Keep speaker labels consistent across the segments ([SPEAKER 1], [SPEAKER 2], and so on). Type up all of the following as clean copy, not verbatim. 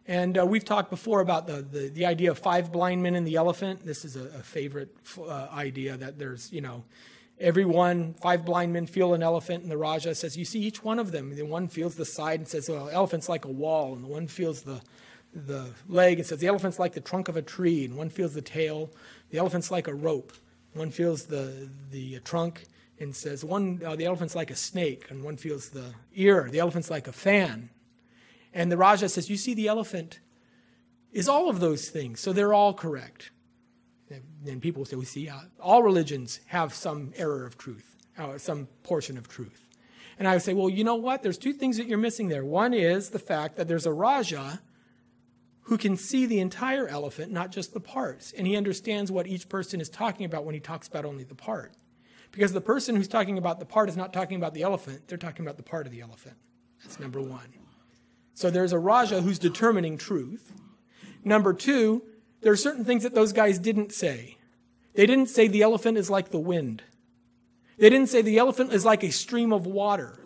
[SPEAKER 1] And we've talked before about the idea of 5 blind men and the elephant. This is a favorite idea that there's, 5 blind men feel an elephant, and the Raja says, you see each one of them. The one feels the side and says, well, elephant's like a wall, and the one feels the leg and says, the elephant's like the trunk of a tree, and one feels the tail. The elephant's like a rope. One feels the trunk and says, the elephant's like a snake, and one feels the ear. The elephant's like a fan. And the Raja says, you see, the elephant is all of those things, so they're all correct. And people will say, we see, all religions have some error of truth, some portion of truth. And I would say, well, you know what? There's 2 things that you're missing there. One is the fact that there's a Raja who can see the entire elephant, not just the parts. And he understands what each person is talking about when he talks about only the part. Because the person who's talking about the part is not talking about the elephant, they're talking about the part of the elephant. That's number 1. So there's a Raja who's determining truth. Number 2, there are certain things that those guys didn't say. They didn't say the elephant is like the wind. They didn't say the elephant is like a stream of water.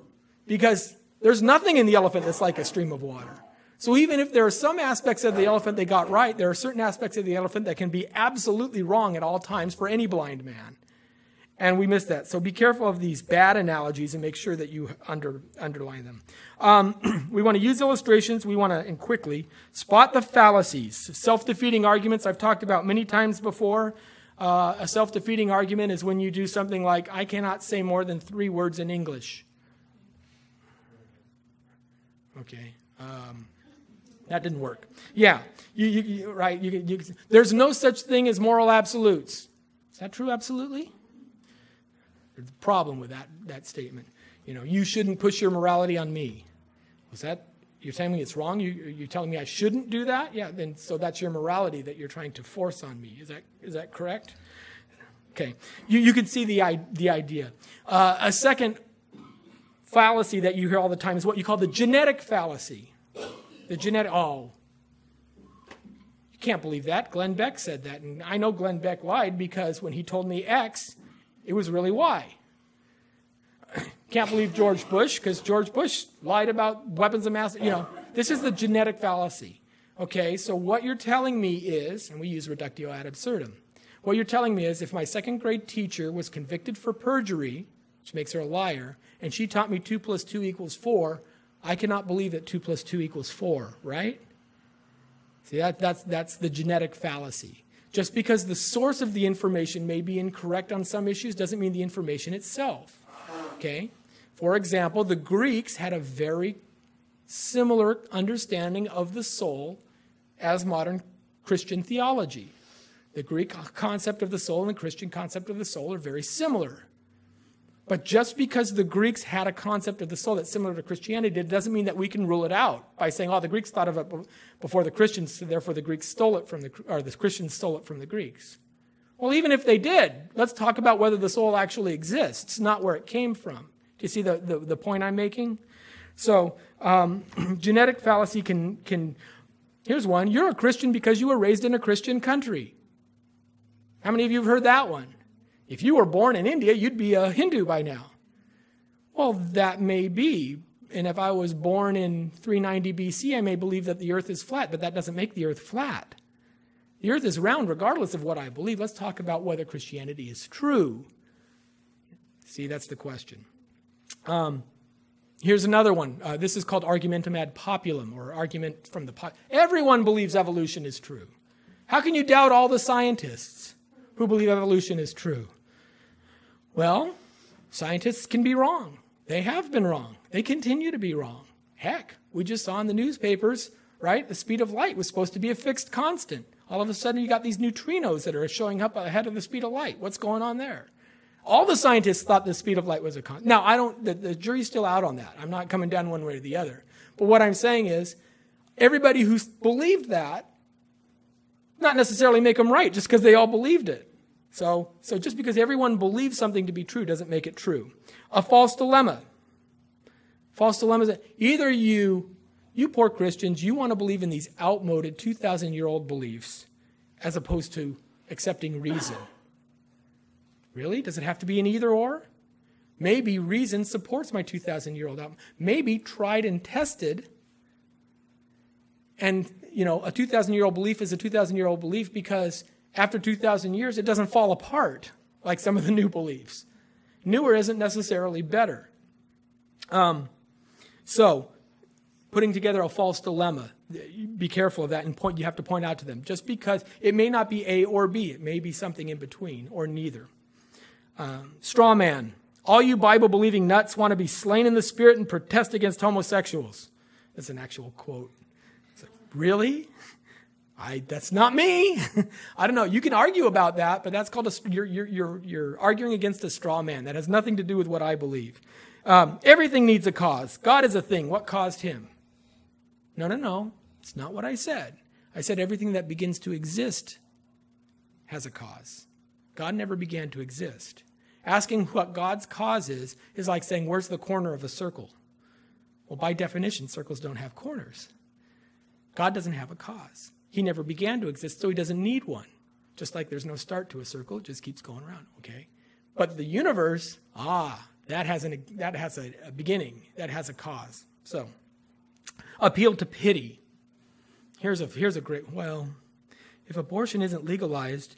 [SPEAKER 1] Because there's nothing in the elephant that's like a stream of water. So even if there are some aspects of the elephant they got right, there are certain aspects of the elephant that can be absolutely wrong at all times for any blind man. And we miss that. So be careful of these bad analogies and make sure that you underline them. We want to use illustrations. We want to, and quickly, spot the fallacies. Self-defeating arguments I've talked about many times before. A self-defeating argument is when you do something like, I cannot say more than 3 words in English. Okay. That didn't work. Yeah. Right. There's no such thing as moral absolutes. Is that true? Absolutely? There's a problem with that statement. You shouldn't push your morality on me. Was that, you're telling me it's wrong? You're telling me I shouldn't do that? Yeah, then so that's your morality that you're trying to force on me. Is that correct? Okay. You can see the idea. A second fallacy that you hear all the time is what you call the genetic fallacy. You can't believe that. Glenn Beck said that. And I know Glenn Beck lied because when he told me X, it was really Y. Can't believe George Bush because George Bush lied about weapons of mass. This is the genetic fallacy. Okay, so what you're telling me is, and we use reductio ad absurdum, what you're telling me is if my 2nd grade teacher was convicted for perjury, which makes her a liar, and she taught me 2 + 2 = 4, I cannot believe that 2 + 2 = 4, right? See, that's the genetic fallacy. Just because the source of the information may be incorrect on some issues doesn't mean the information itself. Okay? For example, the Greeks had a very similar understanding of the soul as modern Christian theology. The Greek concept of the soul and the Christian concept of the soul are very similar. But just because the Greeks had a concept of the soul that's similar to Christianity, it doesn't mean that we can rule it out by saying, the Greeks thought of it before the Christians, so therefore the Greeks stole it from the Christians stole it from the Greeks. Well, even if they did, let's talk about whether the soul actually exists, not where it came from. Do you see the point I'm making? So, genetic fallacy can, here's one. You're a Christian because you were raised in a Christian country. How many of you have heard that one? If you were born in India, you'd be a Hindu by now. Well, that may be. And if I was born in 390 BC, I may believe that the earth is flat, but that doesn't make the earth flat. The earth is round regardless of what I believe. Let's talk about whether Christianity is true. See, that's the question. Here's another one. This is called argumentum ad populum, or argument from the Everyone believes evolution is true. How can you doubt all the scientists who believe evolution is true? Well, scientists can be wrong. They have been wrong. They continue to be wrong. Heck, we just saw in the newspapers, right? The speed of light was supposed to be a fixed constant. All of a sudden, you got these neutrinos that are showing up ahead of the speed of light. What's going on there? All the scientists thought the speed of light was a constant. Now, the jury's still out on that. I'm not coming down one way or the other. But what I'm saying is, everybody who believed that, not necessarily make them right just because they all believed it. So just because everyone believes something to be true doesn't make it true. A false dilemma. False dilemma is that either you poor Christians, you want to believe in these outmoded 2,000-year-old beliefs as opposed to accepting reason. Really? Does it have to be an either or? Maybe reason supports my 2,000-year-old outmoded. Maybe tried and tested and a 2,000-year-old belief is a 2,000-year-old belief because after 2,000 years, it doesn't fall apart like some of the new beliefs. Newer isn't necessarily better. So, putting together a false dilemma, be careful of that, and you have to point out to them. Just because it may not be A or B, it may be something in between, or neither. Straw man. All you Bible-believing nuts want to be slain in the spirit and protest against homosexuals. That's an actual quote. It's like, really? That's not me. I don't know. You can argue about that, but that's called you're arguing against a straw man. That has nothing to do with what I believe. Everything needs a cause. God is a thing. What caused him? No. It's not what I said. I said everything that begins to exist has a cause. God never began to exist. Asking what God's cause is like saying, where's the corner of a circle? Well, by definition, circles don't have corners. God doesn't have a cause. He never began to exist, so he doesn't need one. Just like there's no start to a circle, it just keeps going around, okay? But the universe, that has a beginning, that has a cause. So, appeal to pity. Here's a great, if abortion isn't legalized,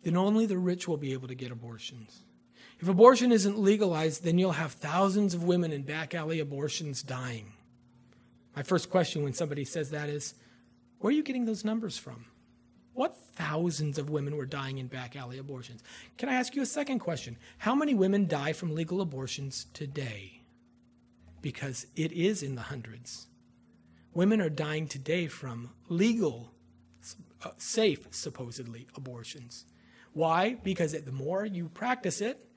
[SPEAKER 1] then only the rich will be able to get abortions. If abortion isn't legalized, then you'll have thousands of women in back alley abortions dying. My first question when somebody says that is, where are you getting those numbers from? What thousands of women were dying in back alley abortions? Can I ask you a second question? How many women die from legal abortions today? Because it is in the hundreds. Women are dying today from legal, safe, supposedly, abortions. Why? Because the more you practice it,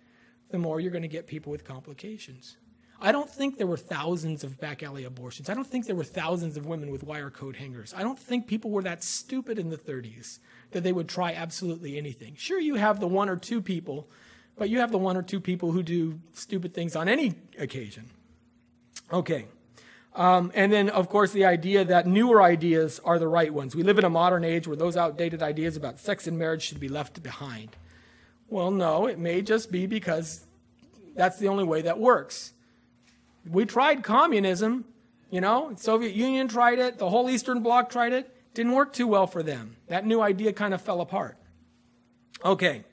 [SPEAKER 1] the more you're going to get people with complications. I don't think there were thousands of back alley abortions. I don't think there were thousands of women with wire coat hangers. I don't think people were that stupid in the 30s that they would try absolutely anything. Sure, you have the one or two people, but you have the one or two people who do stupid things on any occasion. Okay. And then, of course, the idea that newer ideas are the right ones. We live in a modern age where those outdated ideas about sex and marriage should be left behind. Well, no, it may just be because that's the only way that works. We tried communism, Soviet Union tried it, the whole Eastern Bloc tried it. Didn't work too well for them. That new idea kind of fell apart. Okay,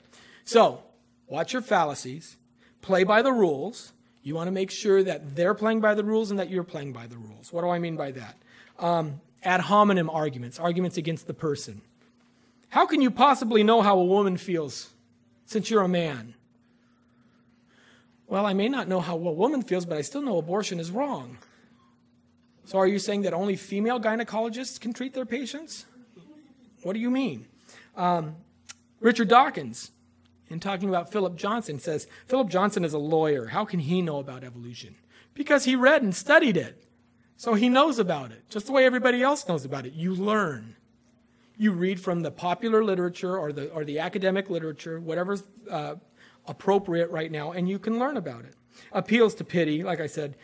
[SPEAKER 1] so watch your fallacies, play by the rules. You want to make sure that they're playing by the rules and that you're playing by the rules. What do I mean by that? Ad hominem arguments against the person. How can you possibly know how a woman feels since you're a man? Well, I may not know how a woman feels, but I still know abortion is wrong. So are you saying that only female gynecologists can treat their patients? What do you mean? Richard Dawkins, in talking about Philip Johnson, says, Philip Johnson is a lawyer. How can he know about evolution? Because he read and studied it. So he knows about it, just the way everybody else knows about it. You learn. You read from the popular literature or the academic literature, whatever's appropriate right now, and you can learn about it. Appeals to pity, like I said,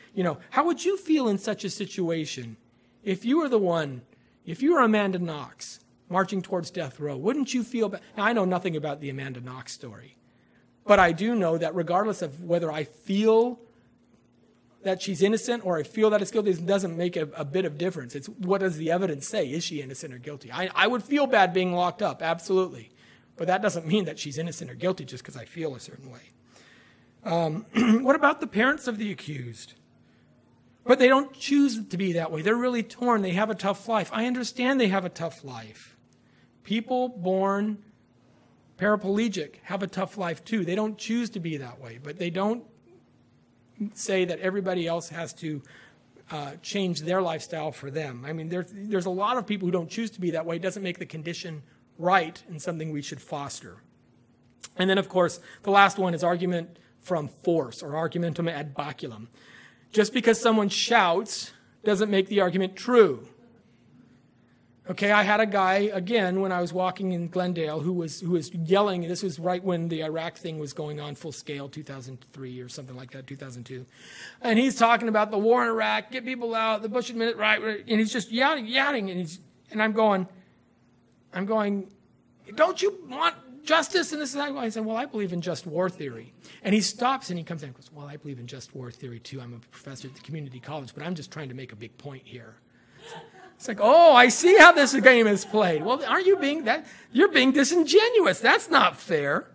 [SPEAKER 1] how would you feel in such a situation if you were Amanda Knox marching towards death row? Wouldn't you feel bad? Now, I know nothing about the Amanda Knox story, but I do know that regardless of whether I feel that she's innocent or I feel that it's guilty, it doesn't make a bit of difference. It's what does the evidence say? Is she innocent or guilty? I would feel bad being locked up, absolutely. But that doesn't mean that she's innocent or guilty just because I feel a certain way. What about the parents of the accused? But they don't choose to be that way. They're really torn. They have a tough life. I understand they have a tough life. People born paraplegic have a tough life too. They don't choose to be that way, but they don't say that everybody else has to change their lifestyle for them. I mean, there's a lot of people who don't choose to be that way. It doesn't make the condition right and something we should foster. And then, of course, the last one is argument from force, or argumentum ad baculum. Just because someone shouts doesn't make the argument true. Okay, I had a guy, again, when I was walking in Glendale, who was yelling, and this was right when the Iraq thing was going on full scale, 2003 or something like that, 2002. And he's talking about the war in Iraq, get people out, the Bush administration, right, and he's just yelling, and I'm going, don't you want justice? And this is how I said, well, I believe in just war theory. And he stops and he comes in and goes, well, I believe in just war theory too. I'm a professor at the community college, but I'm just trying to make a big point here. It's like, oh, I see how this game is played. Well, aren't you being that? You're being disingenuous. That's not fair.